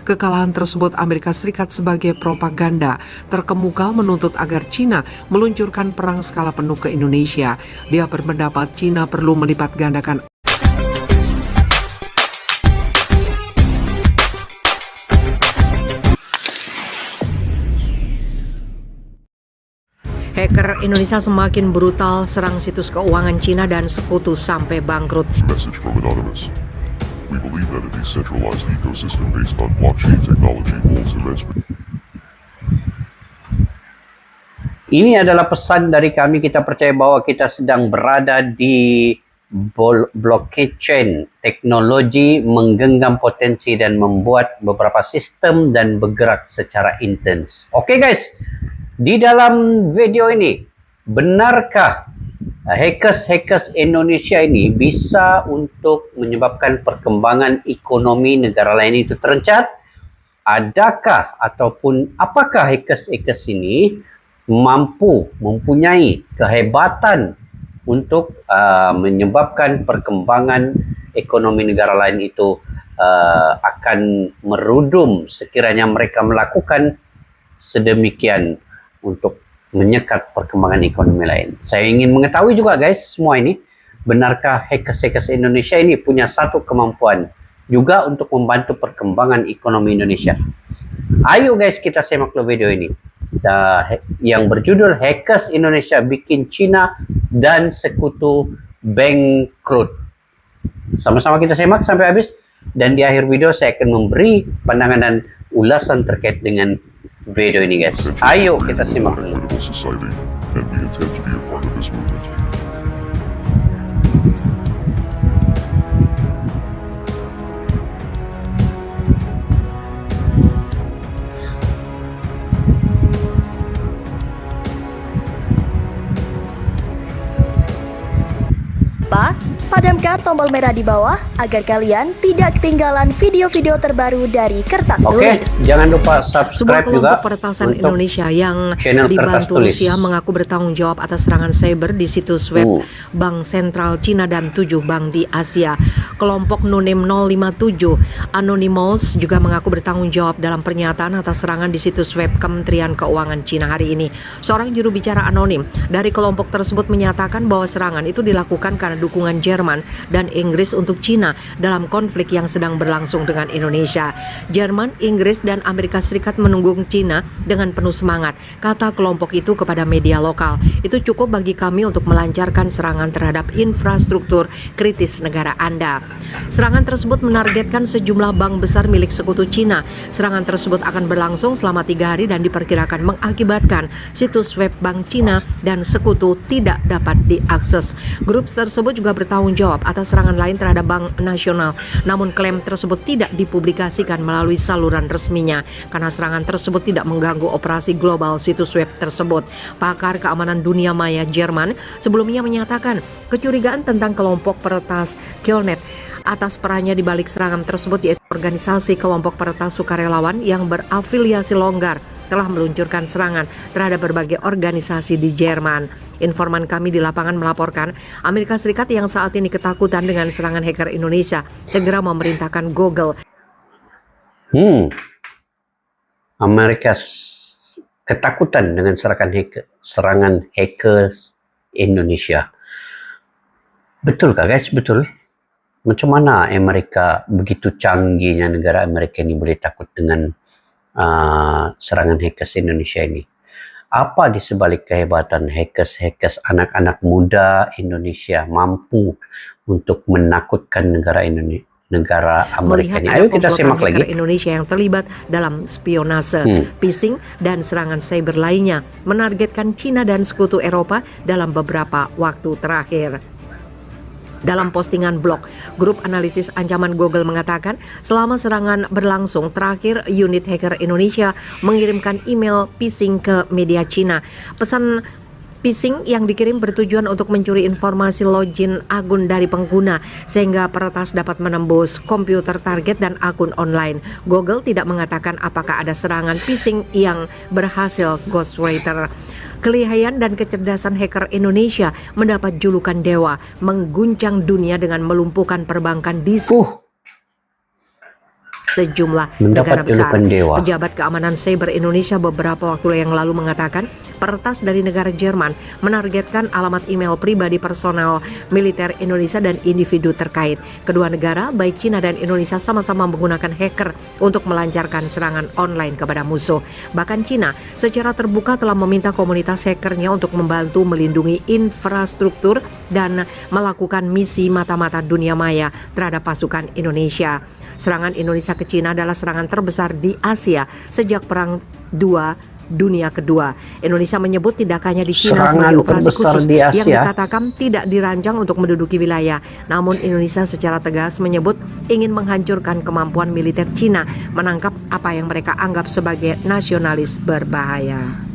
Kekalahan tersebut Amerika Serikat sebagai propaganda terkemuka menuntut agar Cina meluncurkan perang skala penuh ke Indonesia. Dia berpendapat Cina perlu melipat gandakan Hacker Indonesia semakin brutal serang situs keuangan Cina dan sekutu sampai bangkrut. Message from Anonymous. We believe that a decentralized ecosystem based on blockchain technology holds immense. Ini adalah pesan dari kami. Kita percaya bahwa kita sedang berada di blockchain. Teknologi menggenggam potensi dan membuat beberapa sistem dan bergerak secara intens. Oke guys, di dalam video ini, benarkah hackers Indonesia ini bisa untuk menyebabkan perkembangan ekonomi negara lain itu terencat? Adakah ataupun apakah hackers ini mempunyai kehebatan untuk menyebabkan perkembangan ekonomi negara lain itu akan merudum sekiranya mereka melakukan sedemikian untuk menyekat perkembangan ekonomi lain. Saya ingin mengetahui juga guys, semua ini, benarkah hackers Indonesia ini punya satu kemampuan juga untuk membantu perkembangan ekonomi Indonesia? Ayo guys, kita simak dulu video ini. Yang berjudul Hackers Indonesia Bikin Cina dan Sekutu Bangkrut. Sama-sama kita simak sampai habis, dan di akhir video saya akan memberi pandangan dan ulasan terkait dengan video ini guys. Ayo kita simak dulu. Society, and we intend to be a part of this movement. Padamkan tombol merah di bawah agar kalian tidak ketinggalan video-video terbaru dari Kertas Tulis. Jangan lupa subscribe Sebuah juga kelompok peretasan Indonesia yang dibantu Rusia mengaku bertanggung jawab atas serangan cyber di situs web Bank Sentral Cina dan 7 bank di Asia. Kelompok Nunim 057 Anonymous juga mengaku bertanggung jawab dalam pernyataan atas serangan di situs web Kementerian Keuangan Cina hari ini. Seorang juru bicara anonim dari kelompok tersebut menyatakan bahwa serangan itu dilakukan karena dukungan Jerman dan Inggris untuk Cina dalam konflik yang sedang berlangsung dengan Indonesia. Jerman, Inggris, dan Amerika Serikat menunggu Cina dengan penuh semangat, kata kelompok itu kepada media lokal. Itu cukup bagi kami untuk melancarkan serangan terhadap infrastruktur kritis negara Anda. Serangan tersebut menargetkan sejumlah bank besar milik sekutu Cina. Serangan tersebut akan berlangsung selama 3 hari dan diperkirakan mengakibatkan situs web bank Cina dan sekutu tidak dapat diakses. Grup tersebut juga bertanggung jawab atas serangan lain terhadap Bank Nasional. Namun klaim tersebut tidak dipublikasikan melalui saluran resminya karena serangan tersebut tidak mengganggu operasi global situs web tersebut. Pakar keamanan dunia maya Jerman sebelumnya menyatakan kecurigaan tentang kelompok peretas Killnet atas perannya di balik serangan tersebut, yaitu organisasi kelompok peretas sukarelawan yang berafiliasi longgar telah meluncurkan serangan terhadap berbagai organisasi di Jerman. Informan kami di lapangan melaporkan Amerika Serikat yang saat ini ketakutan dengan serangan hacker Indonesia segera memerintahkan Google. Amerika ketakutan dengan serangan hacker Indonesia. Betulkah guys? Betul. Macam mana Amerika, begitu canggihnya negara Amerika ini boleh takut dengan serangan hackers Indonesia ini? Apa di sebalik kehebatan hackers anak-anak muda Indonesia mampu untuk menakutkan negara Amerika ini? Ayo kita simak lagi. Indonesia yang terlibat dalam spionase, phishing, dan serangan cyber lainnya menargetkan Cina dan sekutu Eropa dalam beberapa waktu terakhir. Dalam postingan blog, grup analisis ancaman Google mengatakan selama serangan berlangsung terakhir, unit hacker Indonesia mengirimkan email phishing ke media Cina. Pesan phishing yang dikirim bertujuan untuk mencuri informasi login akun dari pengguna sehingga peretas dapat menembus komputer target dan akun online. Google tidak mengatakan apakah ada serangan phishing yang berhasil ghostwriter. Kelihayan dan kecerdasan hacker Indonesia mendapat julukan dewa, mengguncang dunia dengan melumpuhkan perbankan di sejumlah negara Mendapat besar. julukan dewa. Pejabat keamanan cyber Indonesia beberapa waktu yang lalu mengatakan peretas dari negara Jerman menargetkan alamat email pribadi personal militer Indonesia dan individu terkait. Kedua negara, baik Cina dan Indonesia, sama-sama menggunakan hacker untuk melancarkan serangan online kepada musuh. Bahkan Cina secara terbuka telah meminta komunitas hackernya untuk membantu melindungi infrastruktur dan melakukan misi mata-mata dunia maya terhadap pasukan Indonesia. Serangan Indonesia ke Cina adalah serangan terbesar di Asia sejak Perang Dunia Kedua. Indonesia menyebut tindakannya di Cina Serangan sebagai operasi terbesar khusus di Asia. yang dikatakan tidak dirancang untuk menduduki wilayah. Namun Indonesia secara tegas menyebut ingin menghancurkan kemampuan militer Cina menangkap apa yang mereka anggap sebagai nasionalis berbahaya.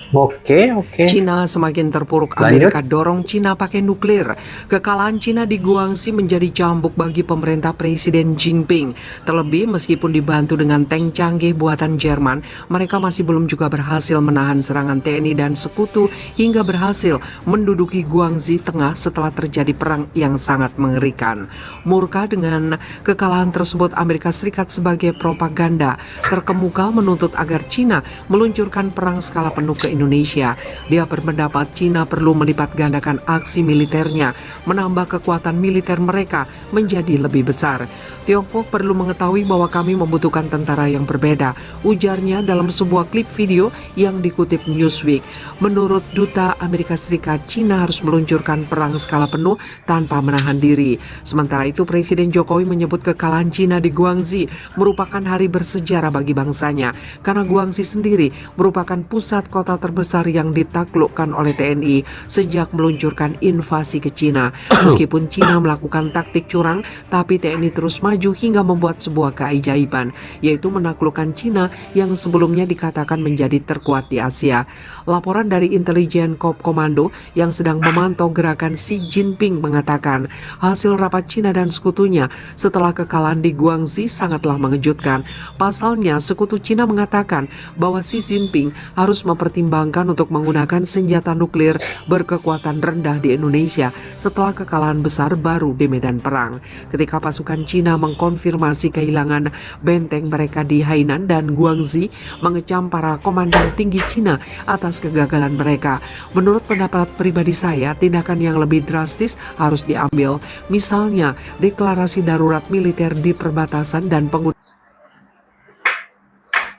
Oke. Cina semakin terpuruk, Lanjut. Amerika dorong Cina pakai nuklir. Kekalahan Cina di Guangxi menjadi cambuk bagi pemerintah Presiden Jinping. Terlebih meskipun dibantu dengan tank canggih buatan Jerman, mereka masih belum juga berhasil menahan serangan TNI dan sekutu hingga berhasil menduduki Guangxi Tengah setelah terjadi perang yang sangat mengerikan. Murka dengan kekalahan tersebut, Amerika Serikat sebagai propaganda terkemuka menuntut agar Cina meluncurkan perang skala penuh ke Indonesia. Dia berpendapat Cina perlu melipat gandakan aksi militernya, menambah kekuatan militer mereka menjadi lebih besar. Tiongkok perlu mengetahui bahwa kami membutuhkan tentara yang berbeda, ujarnya dalam sebuah klip video yang dikutip Newsweek. Menurut Duta Amerika Serikat, Cina harus meluncurkan perang skala penuh tanpa menahan diri. Sementara itu, Presiden Jokowi menyebut kekalahan Cina di Guangxi merupakan hari bersejarah bagi bangsanya, karena Guangxi sendiri merupakan pusat kota terbesar yang ditaklukkan oleh TNI sejak meluncurkan invasi ke Cina. Meskipun Cina melakukan taktik curang, tapi TNI terus maju hingga membuat sebuah keajaiban, yaitu menaklukkan Cina yang sebelumnya dikatakan menjadi terkuat di Asia. Laporan dari intelijen Korps Komando yang sedang memantau gerakan Xi Jinping mengatakan hasil rapat Cina dan sekutunya setelah kekalahan di Guangxi sangatlah mengejutkan. Pasalnya, sekutu Cina mengatakan bahwa Xi Jinping harus mempertimbangkan untuk menggunakan senjata nuklir berkekuatan rendah di Indonesia setelah kekalahan besar baru di medan perang. Ketika pasukan Cina mengkonfirmasi kehilangan benteng mereka di Hainan dan Guangxi, mengecam para komandan tinggi Cina atas kegagalan mereka. Menurut pendapat pribadi saya, tindakan yang lebih drastis harus diambil. Misalnya, deklarasi darurat militer di perbatasan dan penggunaan.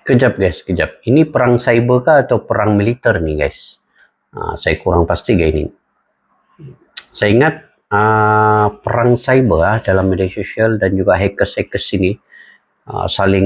Kejap guys. Ini perang cyber kah atau perang militer nih guys? Saya kurang pasti guys ini. Saya ingat perang cyber dalam media sosial dan juga hackers ini saling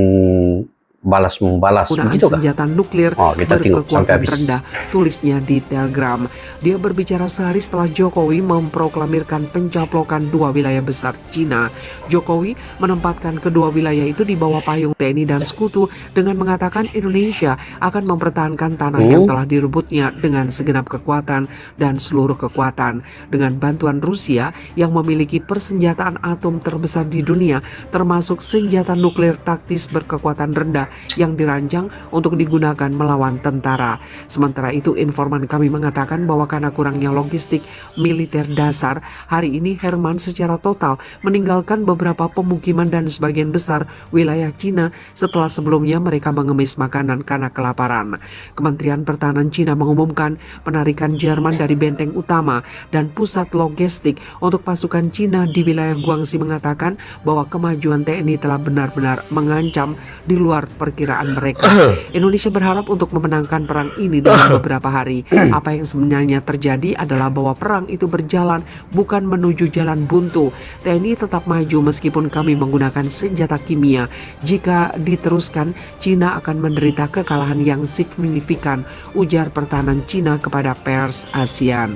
balas-membalas penggunaan begitu kah? senjata nuklir Kita tengok sampai berkekuatan habis. rendah, tulisnya di Telegram. Dia berbicara sehari setelah Jokowi memproklamirkan pencaplokan dua wilayah besar Cina. Jokowi menempatkan kedua wilayah itu di bawah payung TNI dan sekutu dengan mengatakan Indonesia akan mempertahankan tanah yang telah direbutnya dengan segenap kekuatan dan seluruh kekuatan. Dengan bantuan Rusia yang memiliki persenjataan atom terbesar di dunia, termasuk senjata nuklir taktis berkekuatan rendah yang dirancang untuk digunakan melawan tentara. Sementara itu, informan kami mengatakan bahwa karena kurangnya logistik militer dasar, hari ini Herman secara total meninggalkan beberapa pemukiman dan sebagian besar wilayah Cina setelah sebelumnya mereka mengemis makanan karena kelaparan. Kementerian Pertahanan Cina mengumumkan penarikan Jerman dari benteng utama dan pusat logistik untuk pasukan Cina di wilayah Guangxi, mengatakan bahwa kemajuan TNI telah benar-benar mengancam di luar perkiraan mereka. Indonesia berharap untuk memenangkan perang ini dalam beberapa hari. Apa yang sebenarnya terjadi adalah bahwa perang itu berjalan bukan menuju jalan buntu. TNI tetap maju meskipun kami menggunakan senjata kimia. Jika diteruskan, Cina akan menderita kekalahan yang signifikan, ujar pertahanan Cina kepada pers ASEAN.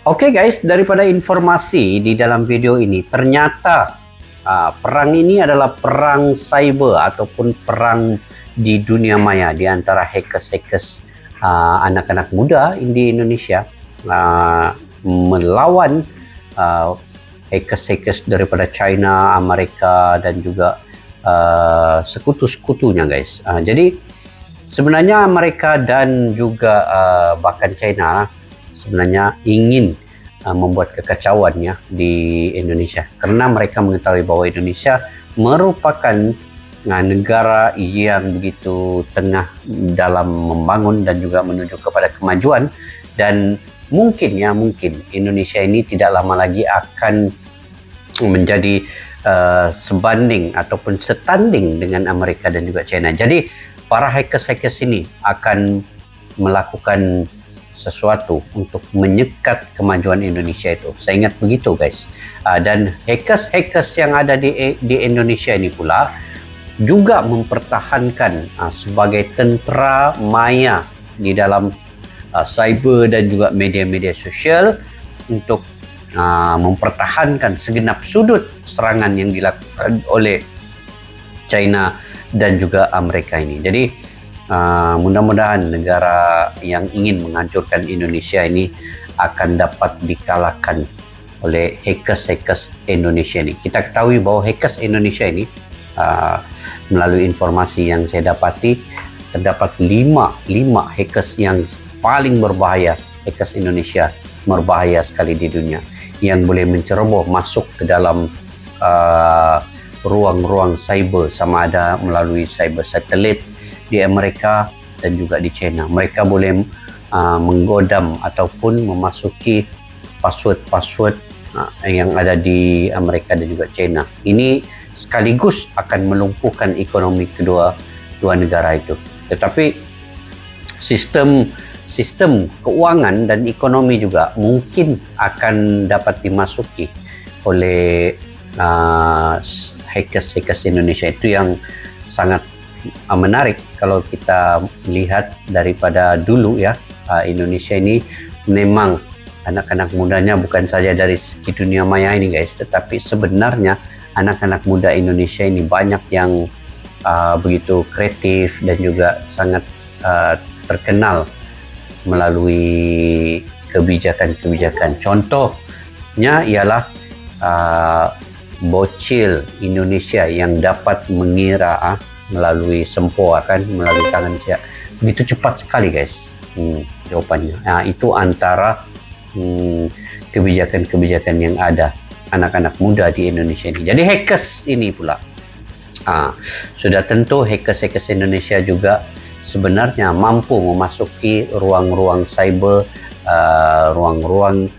Oke guys, daripada informasi di dalam video ini, ternyata perang ini adalah perang cyber ataupun perang di dunia maya di antara hackers anak-anak muda di Indonesia melawan hackers daripada China, Amerika dan juga sekutu-sekutunya guys. Jadi sebenarnya Amerika dan juga bahkan China sebenarnya ingin membuat kekacauan ya di Indonesia, karena mereka mengetahui bahwa Indonesia merupakan negara yang begitu tengah dalam membangun dan juga menuju kepada kemajuan, dan mungkin Indonesia ini tidak lama lagi akan menjadi sebanding ataupun setanding dengan Amerika dan juga China. Jadi para hackers ini akan melakukan sesuatu untuk menyekat kemajuan Indonesia itu. Saya ingat begitu, guys. Dan hackers yang ada di Indonesia ini pula juga mempertahankan sebagai tentera maya di dalam cyber dan juga media-media sosial untuk mempertahankan segenap sudut serangan yang dilakukan oleh China dan juga Amerika ini. Jadi mudah-mudahan negara yang ingin menghancurkan Indonesia ini akan dapat dikalahkan oleh hackers Indonesia ini. Kita ketahui bahwa hackers Indonesia ini melalui informasi yang saya dapati, terdapat 5 hackers yang paling berbahaya. Hackers Indonesia berbahaya sekali di dunia, yang boleh menceroboh masuk ke dalam ruang-ruang cyber, sama ada melalui cyber satelit di Amerika dan juga di China. Mereka boleh menggodam ataupun memasuki password yang ada di Amerika dan juga China. Ini sekaligus akan melumpuhkan ekonomi dua negara itu. Tetapi sistem keuangan dan ekonomi juga mungkin akan dapat dimasuki oleh hackers Indonesia itu, yang sangat menarik kalau kita lihat daripada dulu ya. Indonesia ini memang anak-anak mudanya bukan saja dari segi dunia maya ini, guys, tetapi sebenarnya anak-anak muda Indonesia ini banyak yang begitu kreatif dan juga sangat terkenal melalui kebijakan-kebijakan. Contohnya ialah bocil Indonesia yang dapat mengira melalui sempoa, kan, melalui tangan dia. Begitu cepat sekali, guys, jawabannya. Itu antara kebijakan-kebijakan yang ada anak-anak muda di Indonesia ini. Jadi hackers ini pula sudah tentu hackers Indonesia juga sebenarnya mampu memasuki ruang-ruang cyber, ruang-ruang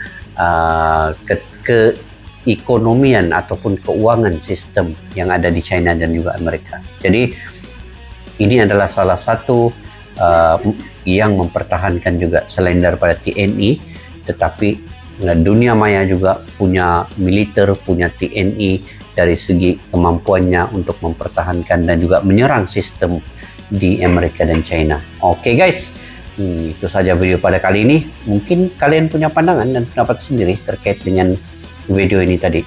keekonomian ataupun keuangan sistem yang ada di China dan juga Amerika. Jadi ini adalah salah satu yang mempertahankan juga selain daripada TNI, tetapi dunia maya juga punya militer, punya TNI dari segi kemampuannya untuk mempertahankan dan juga menyerang sistem di Amerika dan China. Oke, guys, itu saja video pada kali ini. Mungkin kalian punya pandangan dan pendapat sendiri terkait dengan video ini tadi.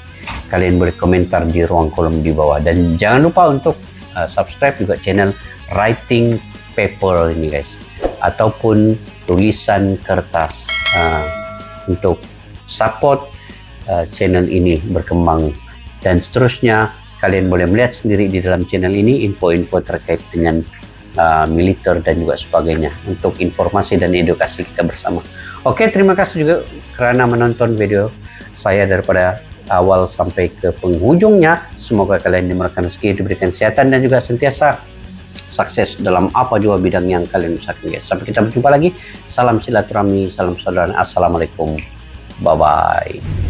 Kalian boleh komentar di ruang kolom di bawah, dan jangan lupa untuk subscribe juga channel Writing Paper ini, guys, ataupun tulisan kertas, untuk support channel ini berkembang. Dan seterusnya kalian boleh melihat sendiri di dalam channel ini info-info terkait dengan militer dan juga sebagainya, untuk informasi dan edukasi kita bersama. Oke, terima kasih juga kerana menonton video saya daripada awal sampai ke penghujungnya. Semoga kalian dimurahkan rezeki, diberikan kesehatan, dan juga sentiasa sukses dalam apa juga bidang yang kalian usahakan, guys. Sampai kita berjumpa lagi. Salam silaturahmi, salam saudara. Assalamualaikum. Bye-bye.